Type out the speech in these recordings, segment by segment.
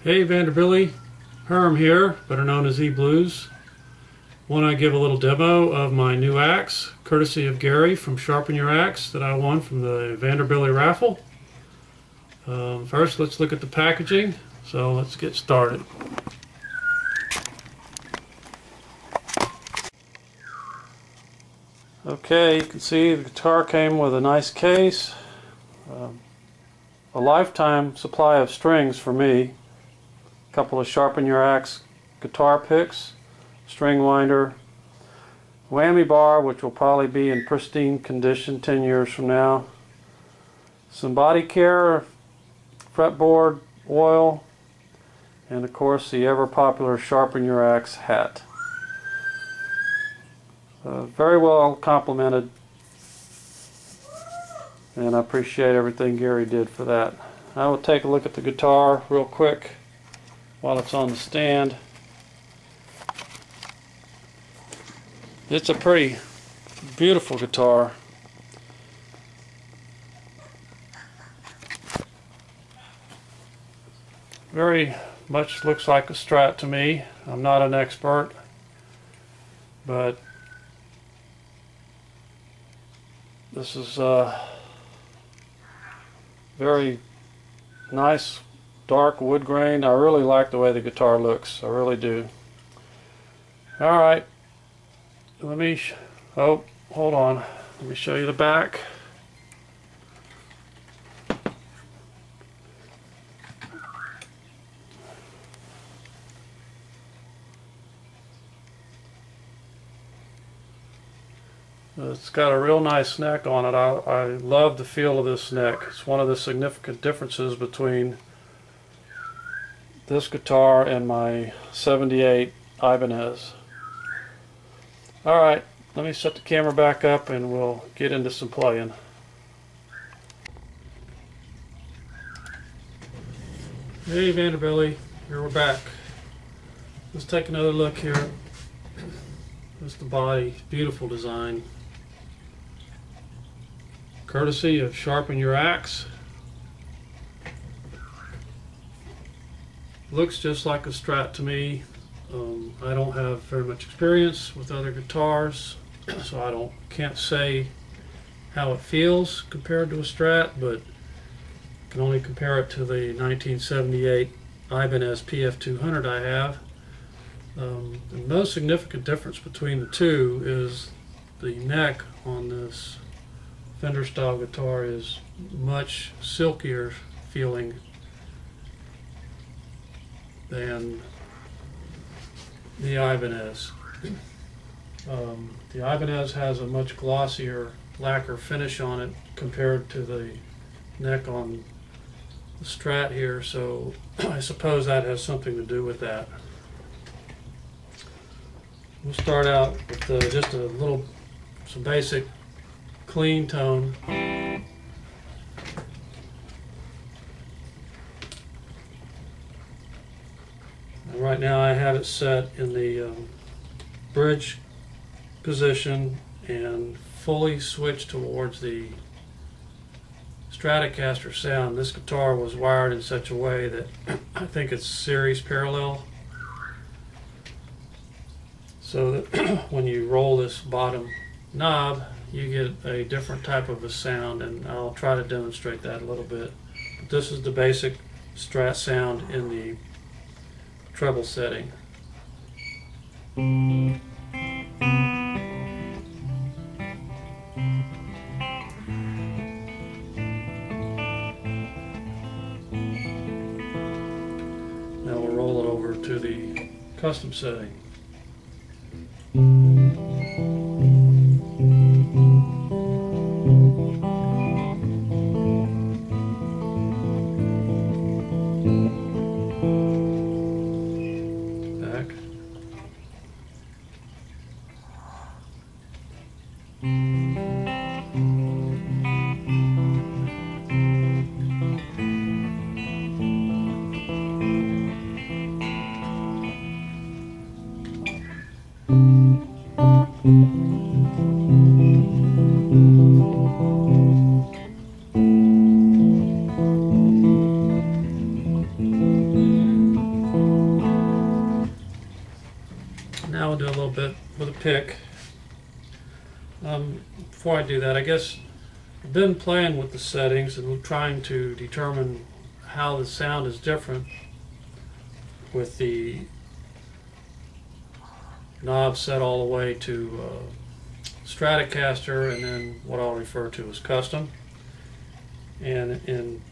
Hey Vanderbilly, Herm here, better known as E-Blues. Want to give a little demo of my new axe, courtesy of Gary from Sharpen Your Axe, that I won from the Vanderbilly raffle. First, let's look at the packaging. So let's get started. Okay, you can see the guitar came with a nice case, a lifetime supply of strings for me, a couple of Sharpen Your Axe guitar picks, string winder, whammy bar, which will probably be in pristine condition 10 years from now, some body care, fretboard, oil, and of course the ever popular Sharpen Your Axe hat. Very well complimented, and I appreciate everything Gary did for that. I will take a look at the guitar real quick while it's on the stand. It's a pretty beautiful guitar. Very much looks like a Strat to me. I'm not an expert, but this is very nice dark wood grain. I really like the way the guitar looks. I really do. Alright, let me hold on, let me show you the back. It's got a real nice neck on it. I love the feel of this neck. It's one of the significant differences between this guitar and my 78 Ibanez. Alright, let me set the camera back up and we'll get into some playing. Hey Vanderbilly, here we're back. Let's take another look here. That's the body, beautiful design. Courtesy of Sharpen Your Axe. Looks just like a Strat to me. I don't have very much experience with other guitars, so I can't say how it feels compared to a Strat, but can only compare it to the 1978 Ibanez PF200 I have. The most significant difference between the two is the neck on this Fender style guitar is much silkier feeling than the Ibanez. The Ibanez has a much glossier lacquer finish on it compared to the neck on the Strat here, so I suppose that has something to do with that. We'll start out with just some basic clean tone. And right now I have it set in the bridge position and fully switched towards the Stratocaster sound. This guitar was wired in such a way that I think it's series parallel, so that when you roll this bottom knob you get a different type of a sound, and I'll try to demonstrate that a little bit. But this is the basic Strat sound in the treble setting. Now we'll roll it over to the custom setting. Back. pick. Before I do that, I guess I've been playing with the settings and trying to determine how the sound is different with the knob set all the way to Stratocaster and then what I'll refer to as custom. And in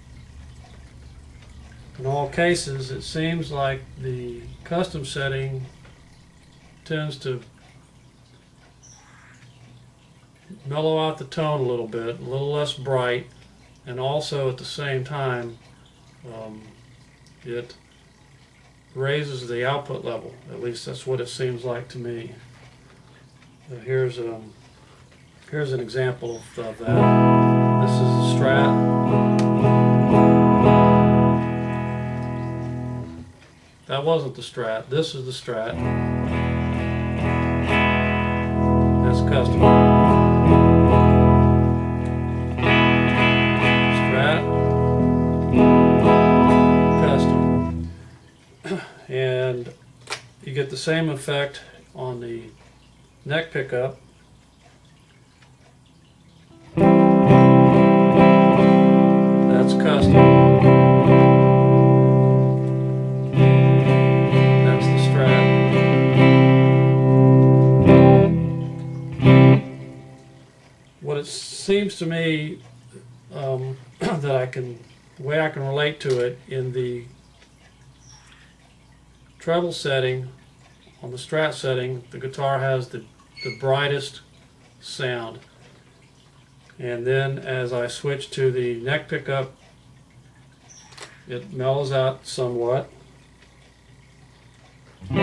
all cases, it seems like the custom setting tends to mellow out the tone a little bit, a little less bright, and also at the same time it raises the output level. At least that's what it seems like to me. Here's an example of that. This is a Strat. That wasn't the Strat. This is the Strat. That's custom. Strat. Custom. And you get the same effect on the neck pickup. That's custom. What it seems to me that the way I can relate to it in the treble setting, on the Strat setting, the guitar has the brightest sound. And then as I switch to the neck pickup, it mellows out somewhat. And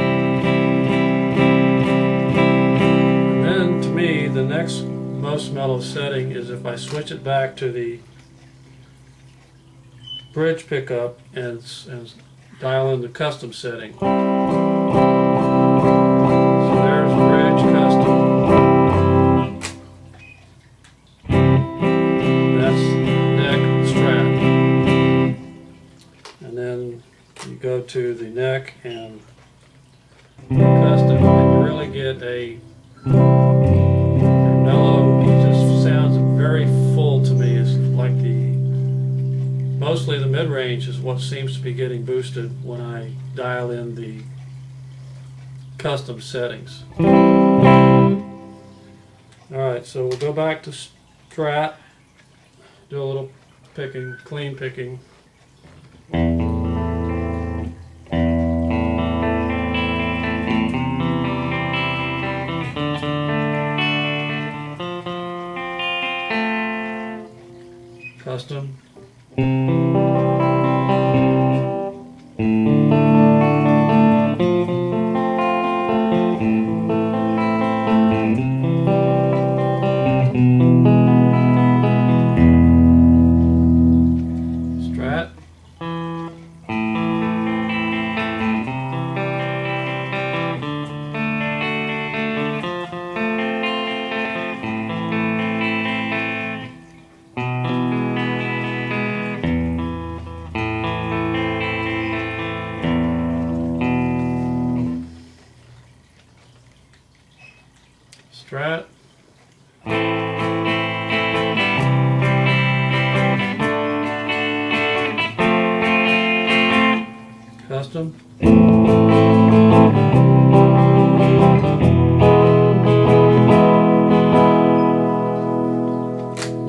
then to me, the next most mellow setting is if I switch it back to the bridge pickup and dial in the custom setting. So there's bridge custom. That's neck Strat. And then you go to the neck and custom, and you really get a mellow. It just sounds very full to me. It's like mostly the mid-range is what seems to be getting boosted when I dial in the custom settings. Alright, so we'll go back to Strat, do a little picking, clean picking. Custom. Strat. Strat. Custom.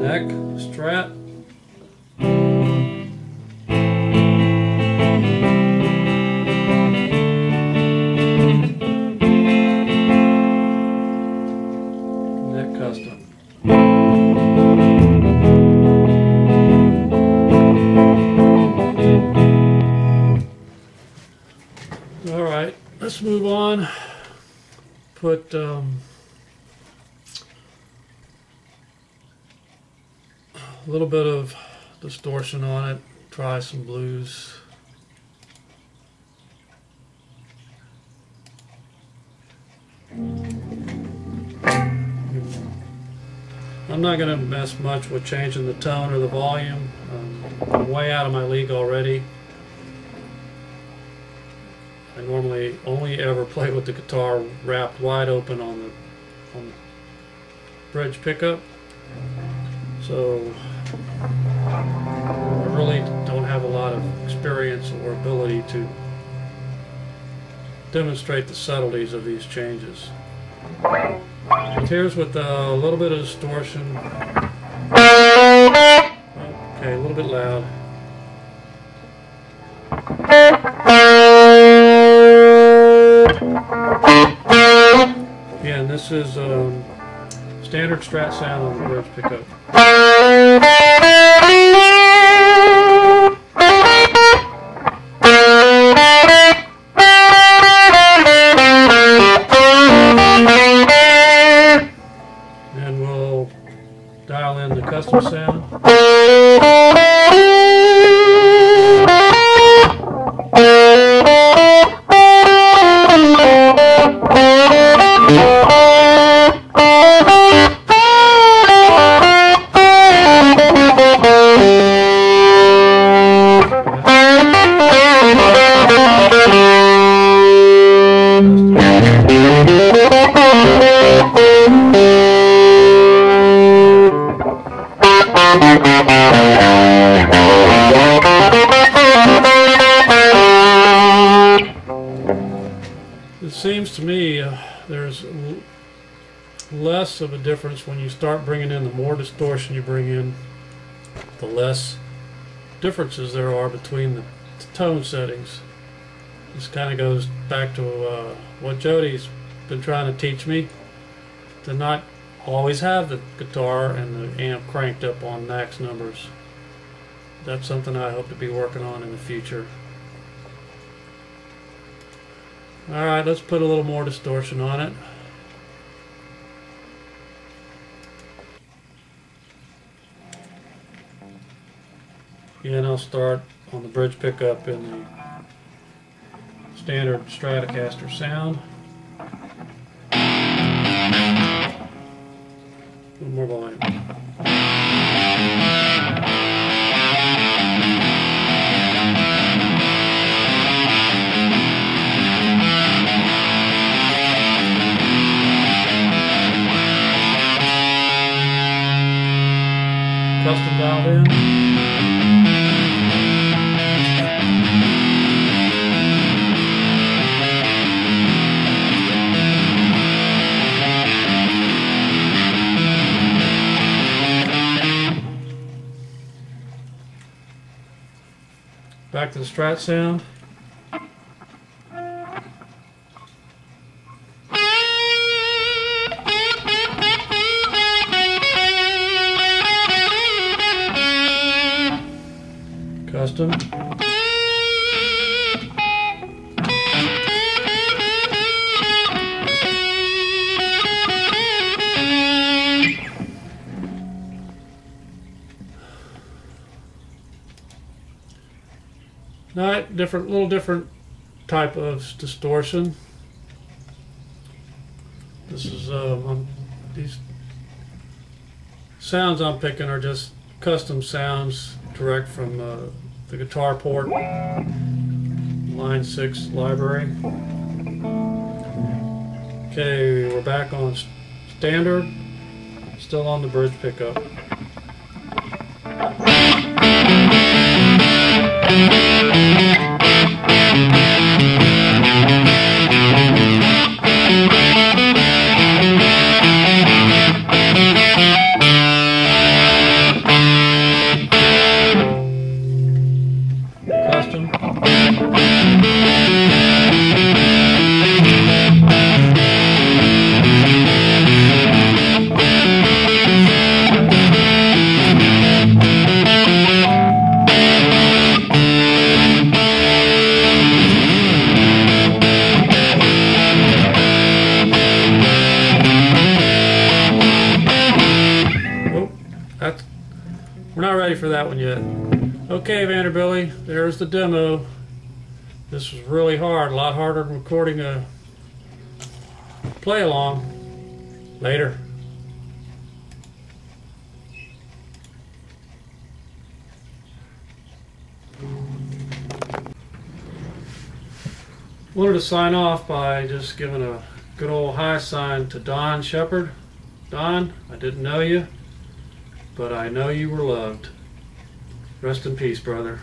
Neck, Strat. Custom. All right, let's move on. Put a little bit of distortion on it. Try some blues. I'm not going to mess much with changing the tone or the volume. I'm way out of my league already. I normally only ever play with the guitar wrapped wide open on on the bridge pickup. So I really don't have a lot of experience or ability to demonstrate the subtleties of these changes. Here's with a little bit of distortion. Okay, a little bit loud. Again, this is standard Strat sound on the bridge pickup. And we'll dial in the custom sound. It seems to me there's less of a difference when you start bringing in. The more distortion you bring in, the less differences there are between the tone settings. This kind of goes back to what Jody's been trying to teach me, to not always have the guitar and the amp cranked up on max numbers. That's something I hope to be working on in the future. Alright, let's put a little more distortion on it. Again, I'll start on the bridge pickup in the standard Stratocaster sound. A little more volume. Custom dialed in. Back to the Strat sound. Custom. Not different, little different type of distortion. This is these sounds I'm picking are just custom sounds direct from the guitar port, line 6 library. Okay, we're back on standard, still on the bridge pickup. Custom. We're not ready for that one yet. Okay, Vanderbilly, there's the demo. This was really hard, a lot harder than recording a play along. Later. Wanted to sign off by just giving a good old high sign to Don Shepard. Don, I didn't know you, but I know you were loved. Rest in peace, brother.